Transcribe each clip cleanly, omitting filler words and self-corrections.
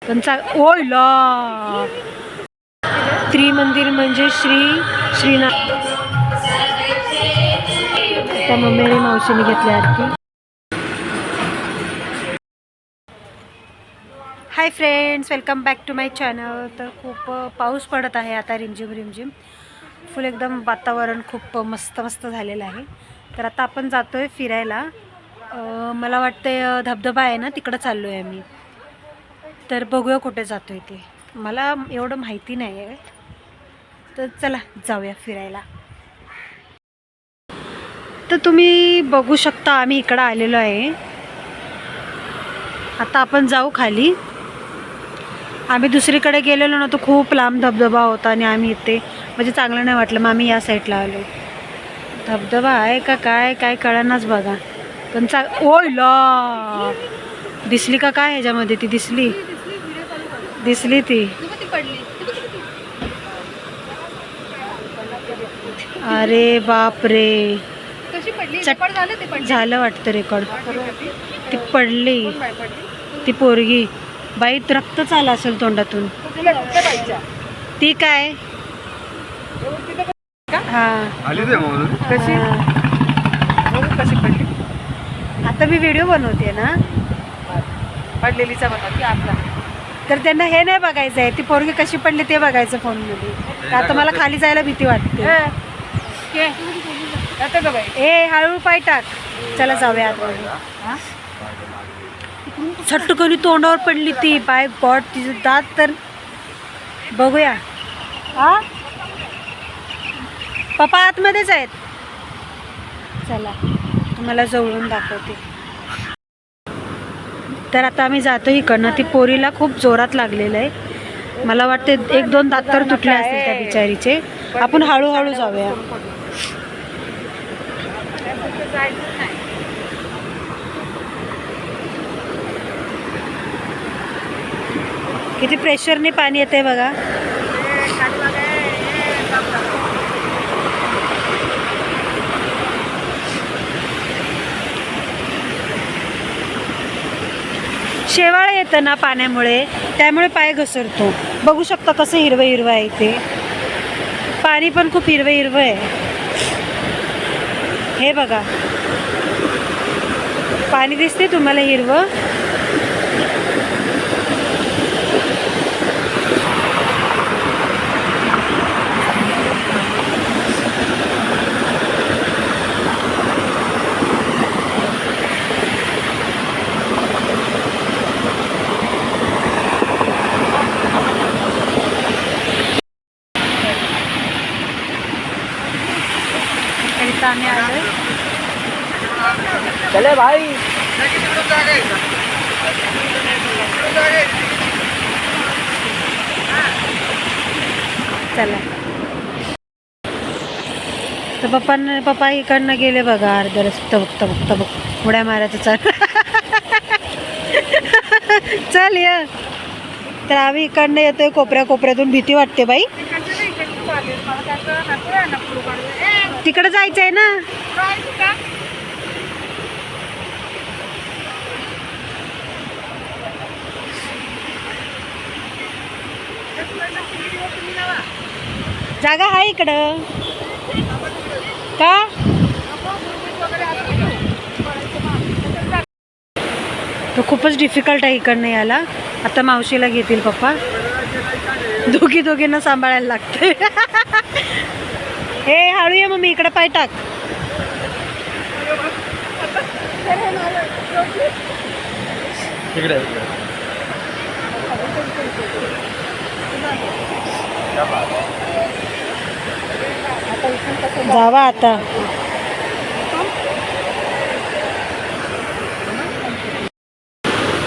पण ओयला त्रिमंदिर म्हणजे श्रीनाथ. त्या मम्मीने मावशीने घेतली आरती. Hi friends, welcome back to my channel. तर खूप पाऊस पडत आहे आता, रिमझिम रिमझिम. फुल एकदम वातावरण खूप मस्त मस्त झालेलं आहे. तर आता आपण जातो आहे फिरायला. मला वाटते धबधबा आहे ना, तिकडं चाललो आहे आम्ही. तर बघूया कुठे जातो आहे ते, मला एवढं माहिती नाही आहे. तर चला जाऊया फिरायला. तर तुम्ही बघू शकता आम्ही इकडं आलेलो आहे. आता आपण जाऊ खाली. आम्ही दुसरीकडे गेलेलो ना, तो खूप लांब धबधबा होता आणि आम्ही इथे म्हणजे चांगलं नाही वाटलं, मग आम्ही या साईडला आलो. धबधबा आहे का काय काय कळनाच बघा. पण ओयला दिसली का काय ह्याच्यामध्ये? ती दिसली ती. अरे बाप रे, झालं वाटतं रेकॉर्ड. ती पडली ती पोरगी. बाई रक्तच आलं असेल तोंडातून. ती काय आता मी व्हिडिओ बनवते ना, पडलेलीचा बनवते आपला. तर त्यांना हे नाही बघायचं आहे ती पोरगी कशी पडली ते बघायचं फोनमध्ये. आता मला खाली जायला भीती वाटते. ए हळू पाय टाक. चला जाऊया आत. झटकन तोंडावर पडली ती. बाय गॉड, तिचं दात तर बघूया. हा पप्पा आतमध्येच आहेत. चला तुम्हाला जवळून दाखवते. तर आता आम्ही जातो इकडनं. ती पोरीला खूप जोरात लागलेलं आहे. मला वाटते 1-2 दात तर तुटले असतील त्या बिचारीचे. आपण हळूहळू जाऊया. किती प्रेशरने पाणी येते बघा. शेवाळ येतं ना पाण्यामुळे, त्यामुळे पाय घसरतो. बघू शकता कसं हिरवं हिरवं आहे इथे. पाणी पण खूप हिरवं हिरवं आहे. हे बघा, पाणी दिसते तुम्हाला हिरवं. आम्ही आलोय. चले भाई. चला. तर पप्पा इकडनं गेले बघा अर्ध्या रस्ता. बघता उड्या मारायचं. चल चल ये. तर आम्ही इकडनं येतोय कोपऱ्यातून. भीती वाटते बाई. तिकडे जायचं आहे ना. जागा आहे इकडं का? तो खूपच डिफिकल्ट आहे इकडनं यायला. आता मावशीला घेतील पप्पा. दोघींना सांभाळायला लागते. हे हळू ये मम्मी, इकडे पाय टाक. जावा आता.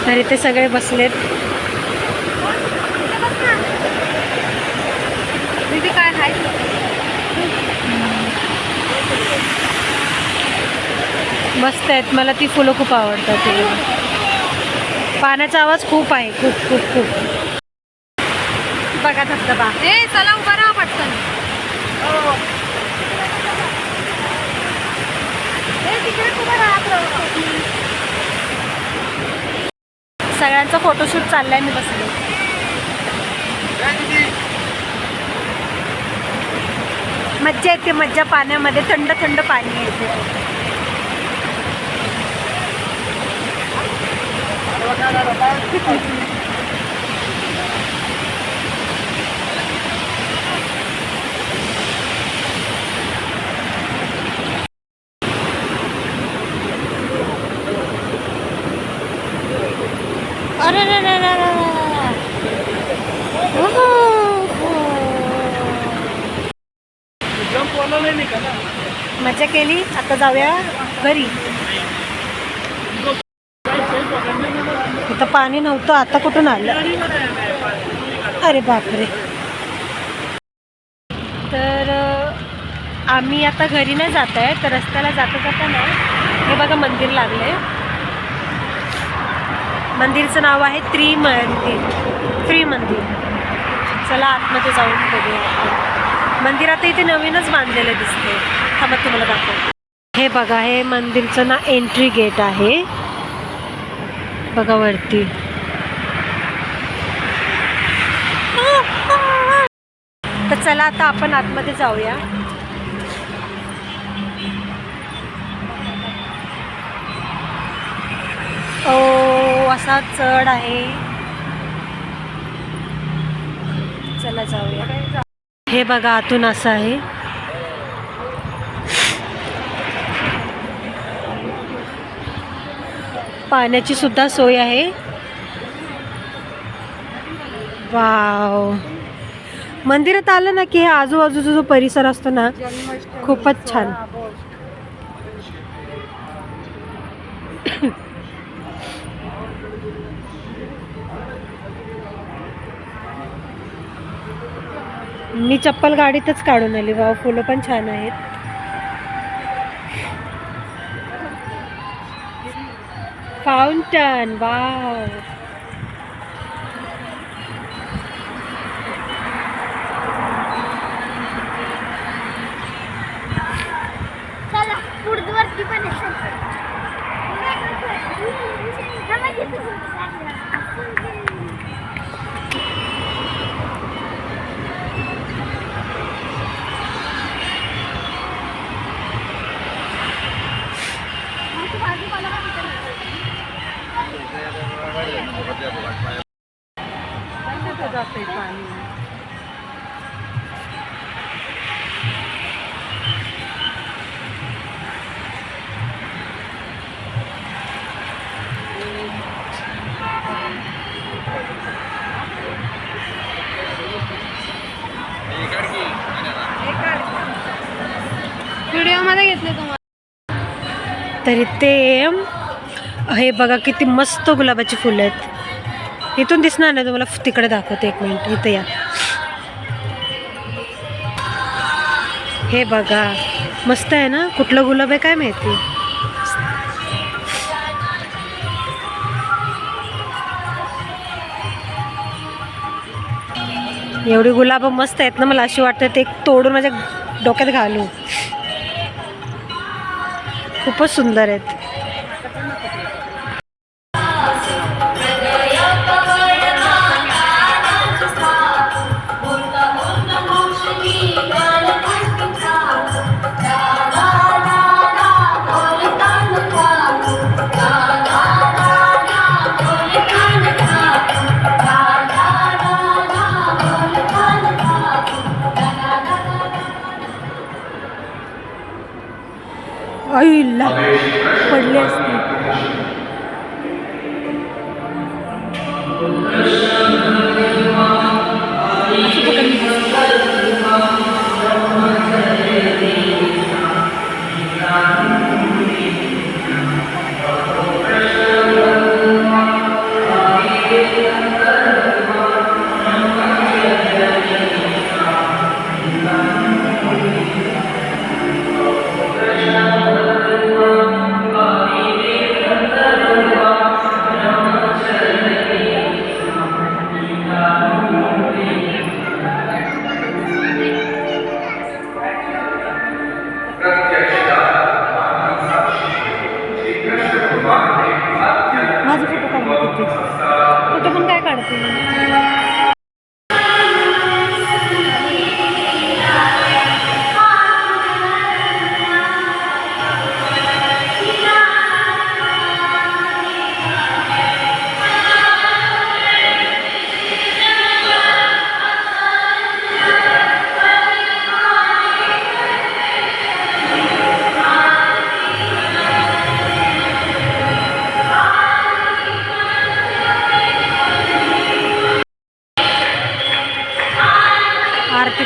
तर इथे सगळे बसलेत. मस्त आहेत. मला ती फुलं खूप आवडतात. पाण्याचा आवाज खूप आहे. खूप खूप खूप. बघा धबधबा. चला उभा राहा पटकन. सगळ्यांचा फोटोशूट चाललाय. मी बसले. मज्जा येते, मज्जा पाण्यामध्ये, थंड थंड पाणी येते. अरे रे रे रे रे. मजा केली. आता जाऊया घरी. इथं पाणी नव्हतं, आता कुठून आलं? अरे बापरे. तर आम्ही आता घरी नाही जात आहे, तर रस्त्याला जाता जाताना हे बघा मंदिर लागलंय. मंदिरचं नाव आहे फ्री मंदिर. चला आतमध्ये जाऊन बघूया. मंदिर आता इथे नवीनच बांधलेलं दिसते. थांबा तुम्हाला दाखवते. हे बघा, हे मंदिरचं ना एंट्री गेट आहे बघा वरती. तर चला आता आपण आतमध्ये जाऊया. ओ, असा चढ आहे. चला जाऊया. हे बघा आतून असं आहे. पाण्याची सुद्धा सोय आहे. वाव. मंदिरात आलं ना की हे आजूबाजूचा जो परिसर असतो ना, खूपच छान. मी चप्पल गाडीतच काढून आली. वाव, फुलं पण छान आहेत. फाउंटन. वाव. जाते पाणी. व्हिडिओमध्ये घेतले तुम्हाला. तरी ते हे बघा किती मस्त गुलाबाची फुलं आहेत. इथून दिसणार नाही तुम्हाला, तिकडे दाखवते. एक मिनिट, इथे या. हे बघा मस्त आहे ना. कुठलं गुलाब आहे काय माहिती. एवढी गुलाब मस्त आहेत ना, मला अशी वाटतं ते तोडून माझ्या डोक्यात घालू. खूपच सुंदर आहेत. आईला पडले असते.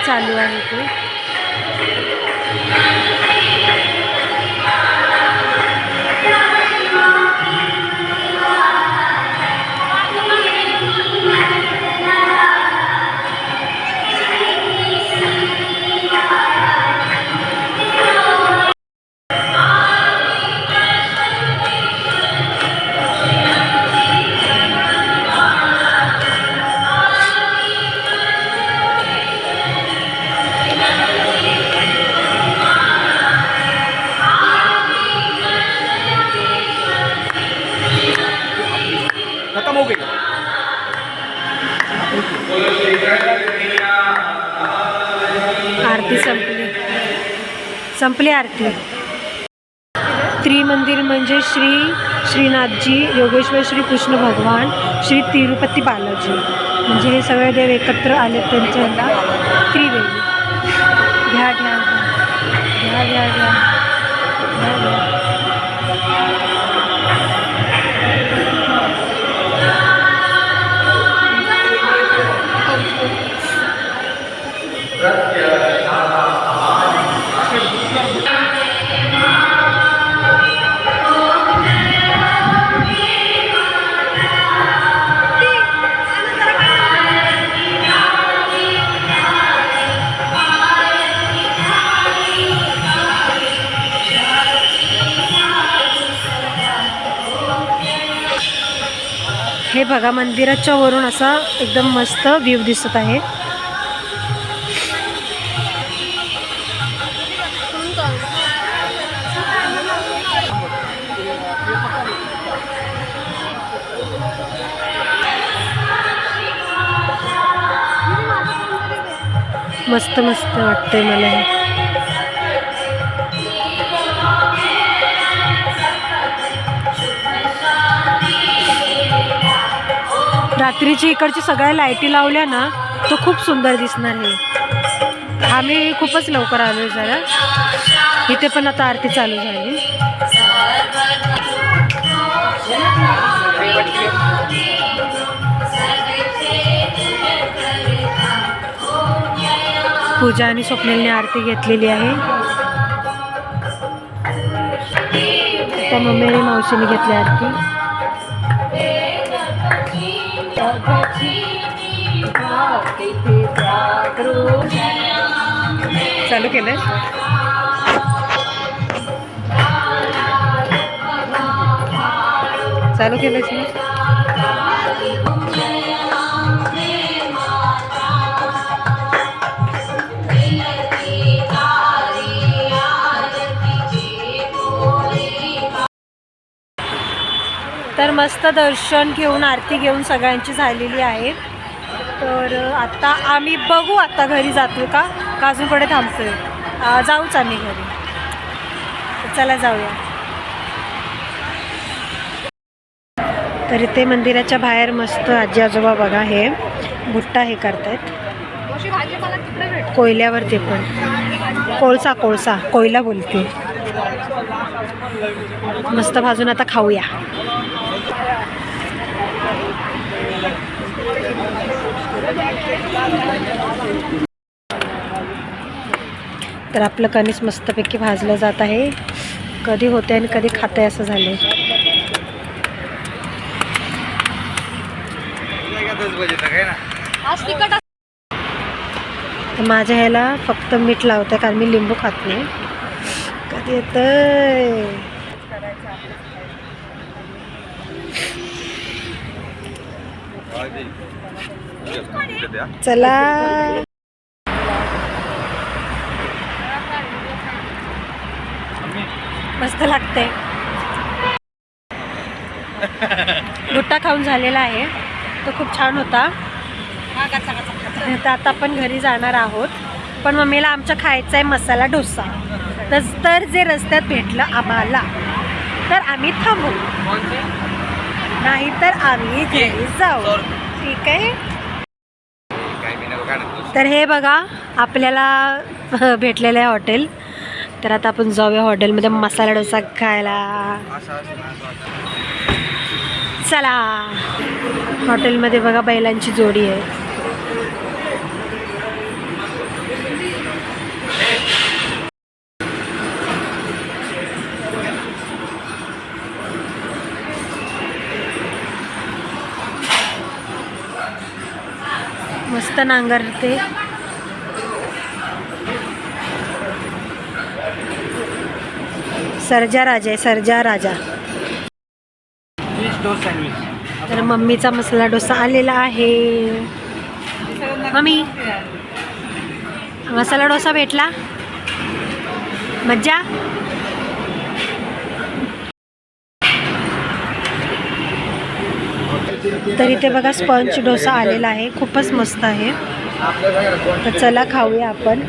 चालू आहे ते. खत्म हो गई. आरती संपली आरती. त्रिमंदिर म्हणजे श्री श्रीनाथजी, योगेश्वर श्री कृष्ण भगवान, श्री तिरुपती बालाजी, म्हणजे हे सगळे देव एकत्र आले त्यांच्या त्रिवेणी. घ्या घ्या घ्या घ्या घ्या घ्या. हे बघा मंदिराच्या वरून असा एकदम मस्त व्ह्यू दिसत आहे. मस्त मस्त वाटतंय मला हे. रात्रीची इकडची सगळ्या लाईटी लावल्या ना तो खूप सुंदर दिसणार आहे. आम्ही खूपच लवकर आलो जरा. इथे पण आता आरती चालू झाली. पूजा आणि स्वप्नीलने आरती घेतलेली आहे. आता मम्मी आणि मावशीने घेतली आरती. चालू केलंय. चालू केलंय. तर मस्त दर्शन घेऊन आरती घेऊन सगळ्यांची झालेली आहे. तर आता आम्ही बघू आता घरी जातो का अजूनकडे थांबतोय. जाऊच आम्ही घरी. चला जाऊया. तर इथे मंदिराच्या बाहेर मस्त आजी आजोबा बघा हे भुट्टा हे करतायत कोयल्यावर. ते पण कोळसा कोयला बोलते. मस्त भाजून आता खाऊया. तर आपलं कणीस मस्तपैकी भाजलं जात आहे. कधी होते आणि कधी खाते असं झालंय. तर माझ्या ह्याला फक्त मीठ लावतं कारण मी लिंबू खात नाही. कधी येतंय. चला मस्त लागते. भुट्टा खाऊन झालेला आहे तो खूप छान होता. तर आता आपण घरी जाणार आहोत. पण मम्मीला आमच्या खायचा आहे मसाला डोसा. तर जे रस्त्यात भेटलं आम्हाला तर आम्ही थांबू, नाही तर आम्ही घरी जाऊ. ठीक आहे. तर हे बघा आपल्याला भेटलेलं आहे हॉटेल. तर आता आपण जाऊया हॉटेलमध्ये मसाला डोसा खायला. चला. हॉटेलमध्ये बघा बैलांची जोडी आहे. मस्त नांगरते. सर्जा राजा आहे, सर्जा राजा. तर मम्मीचा मसाला डोसा आलेला आहे. मम्मी, मसाला डोसा भेटला, मज्जा. तर इथे बघा स्पंज डोसा आलेला आहे, खूपच मस्त आहे. तर चला खाऊया आपण.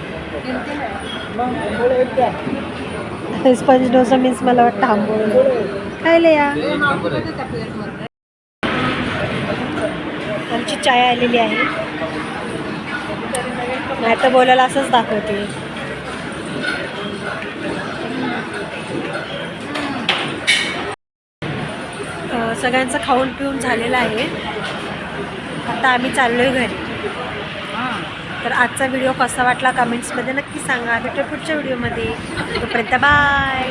स्पंज डोसा मीन्स मला वाटतं आंबोळी. खायला या. आमची चाय आलेली आहे. नाही तर बोलायला असंच दाखवते. सगळ्यांचं खाऊन पिऊन झालेलं आहे. आता आम्ही चाललोय घरी. तर आजचा व्हिडिओ कसा वाटला कमेंट्समध्ये नक्की सांगा. भेटू पुढच्या व्हिडिओमध्ये. तोपर्यंत बाय.